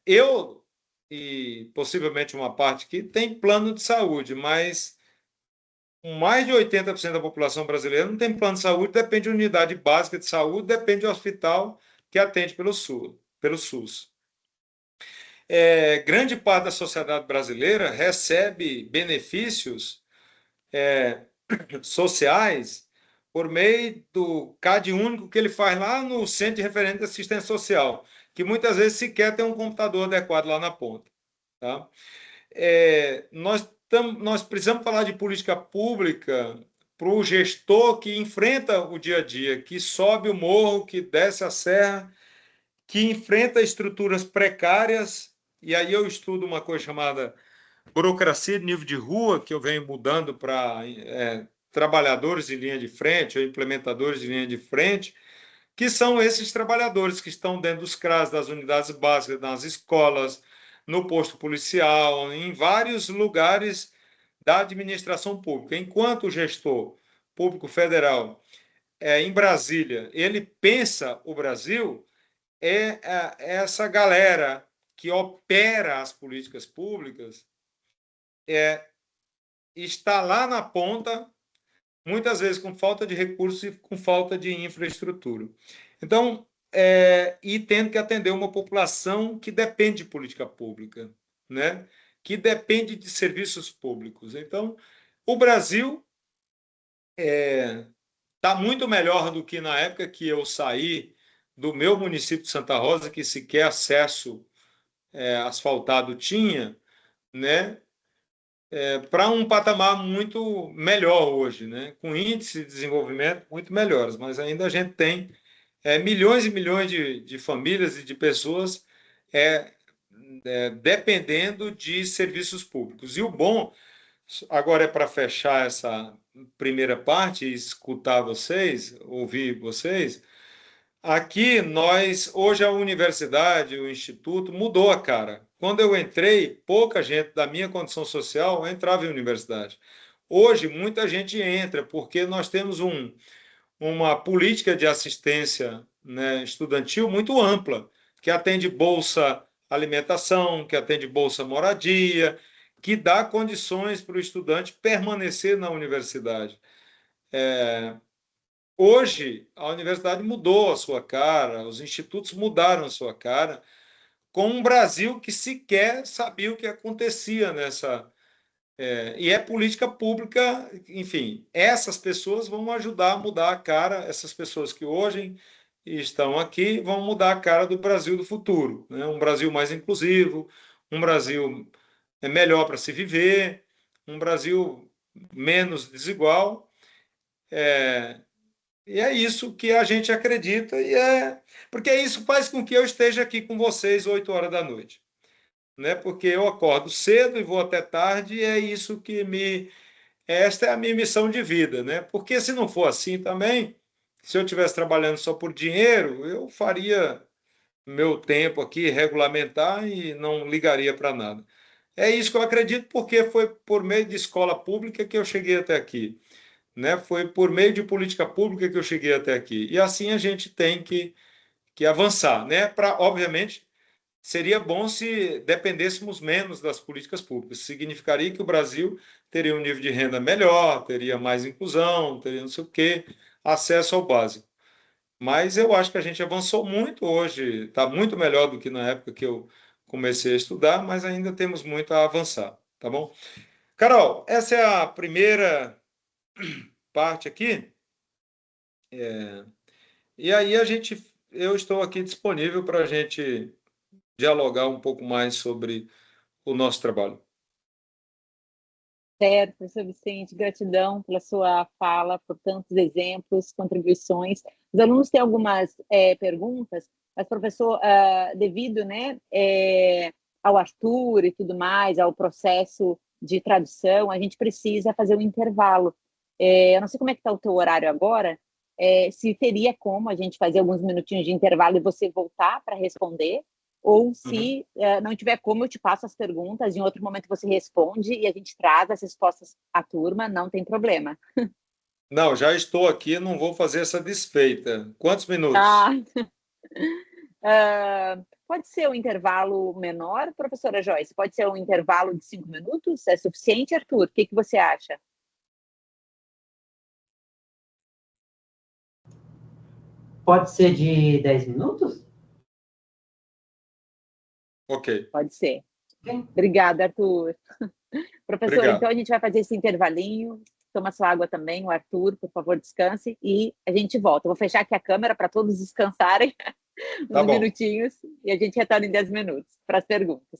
Eu e possivelmente uma parte aqui tem plano de saúde, mas mais de 80% da população brasileira não tem plano de saúde, depende de unidade básica de saúde, depende de hospital que atende pelo SUS. Grande parte da sociedade brasileira recebe benefícios sociais por meio do CAD único que ele faz lá no Centro de Referente de Assistência Social, que muitas vezes sequer tem um computador adequado lá na ponta. Tá? Nós precisamos falar de política pública para o gestor que enfrenta o dia a dia, que sobe o morro, que desce a serra, que enfrenta estruturas precárias, e aí eu estudo uma coisa chamada burocracia de nível de rua, que eu venho mudando para trabalhadores de linha de frente, ou implementadores de linha de frente, que são esses trabalhadores que estão dentro dos CRAS, das unidades básicas, nas escolas, no posto policial, em vários lugares da administração pública. Enquanto o gestor público federal em Brasília, ele pensa o Brasil, essa galera que opera as políticas públicas está lá na ponta, muitas vezes com falta de recursos e com falta de infraestrutura. Então, e tendo que atender uma população que depende de política pública, né? Que depende de serviços públicos. Então, o Brasil está muito melhor do que na época que eu saí do meu município de Santa Rosa, que sequer acesso asfaltado tinha, né? Para um patamar muito melhor hoje, né? Com índice de desenvolvimento muito melhores, mas ainda a gente tem milhões e milhões de famílias e de pessoas dependendo de serviços públicos. E o bom, agora é para fechar essa primeira parte e escutar vocês, ouvir vocês. Aqui nós, hoje a universidade, o instituto mudou a cara. Quando eu entrei, pouca gente da minha condição social entrava em universidade. Hoje, muita gente entra, porque nós temos uma política de assistência, né, estudantil muito ampla, que atende bolsa alimentação, que atende bolsa moradia, que dá condições para o estudante permanecer na universidade. Hoje, a universidade mudou a sua cara, os institutos mudaram a sua cara, com um Brasil que sequer sabia o que acontecia nessa. E é política pública, enfim, essas pessoas vão ajudar a mudar a cara, essas pessoas que hoje estão aqui vão mudar a cara do Brasil do futuro, né? Um Brasil mais inclusivo, um Brasil melhor para se viver, um Brasil menos desigual. E é isso que a gente acredita, porque isso faz com que eu esteja aqui com vocês 8 horas da noite, né? Porque eu acordo cedo e vou até tarde, e é isso que esta é a minha missão de vida, né? Porque se não for assim também, se eu estivesse trabalhando só por dinheiro, eu faria meu tempo aqui regulamentar e não ligaria para nada. É isso que eu acredito, porque foi por meio de escola pública que eu cheguei até aqui, né? Foi por meio de política pública que eu cheguei até aqui. E assim a gente tem que avançar, né? Obviamente, seria bom se dependêssemos menos das políticas públicas. Significaria que o Brasil teria um nível de renda melhor, teria mais inclusão, teria não sei o quê, acesso ao básico. Mas eu acho que a gente avançou muito hoje, está muito melhor do que na época que eu comecei a estudar, mas ainda temos muito a avançar, tá bom? Carol, essa é a primeira parte aqui. E aí eu estou aqui disponível para a gente dialogar um pouco mais sobre o nosso trabalho. Certo, professor Vicente, gratidão pela sua fala, por tantos exemplos, contribuições. Os alunos têm algumas perguntas, mas, professor, devido, né, ao Arthur e tudo mais, ao processo de tradução, a gente precisa fazer um intervalo. Eu não sei como é que está o teu horário agora, se teria como a gente fazer alguns minutinhos de intervalo e você voltar para responder, ou se não tiver como, eu te passo as perguntas, em outro momento você responde e a gente traz as respostas à turma, não tem problema. Não, já estou aqui, não vou fazer essa desfeita. Quantos minutos? Ah, pode ser um intervalo menor, professora Joyce? Pode ser um intervalo de 5 minutos? É suficiente, Arthur? O que você acha? Pode ser de 10 minutos? Ok. Pode ser. Ok. Obrigada, Arthur. Professor, Obrigado. então a gente vai fazer esse intervalinho. Toma sua água também, o Arthur, por favor, descanse e a gente volta. Eu vou fechar aqui a câmera para todos descansarem uns Tá bom. minutinhos e a gente retorna em 10 minutos para as perguntas.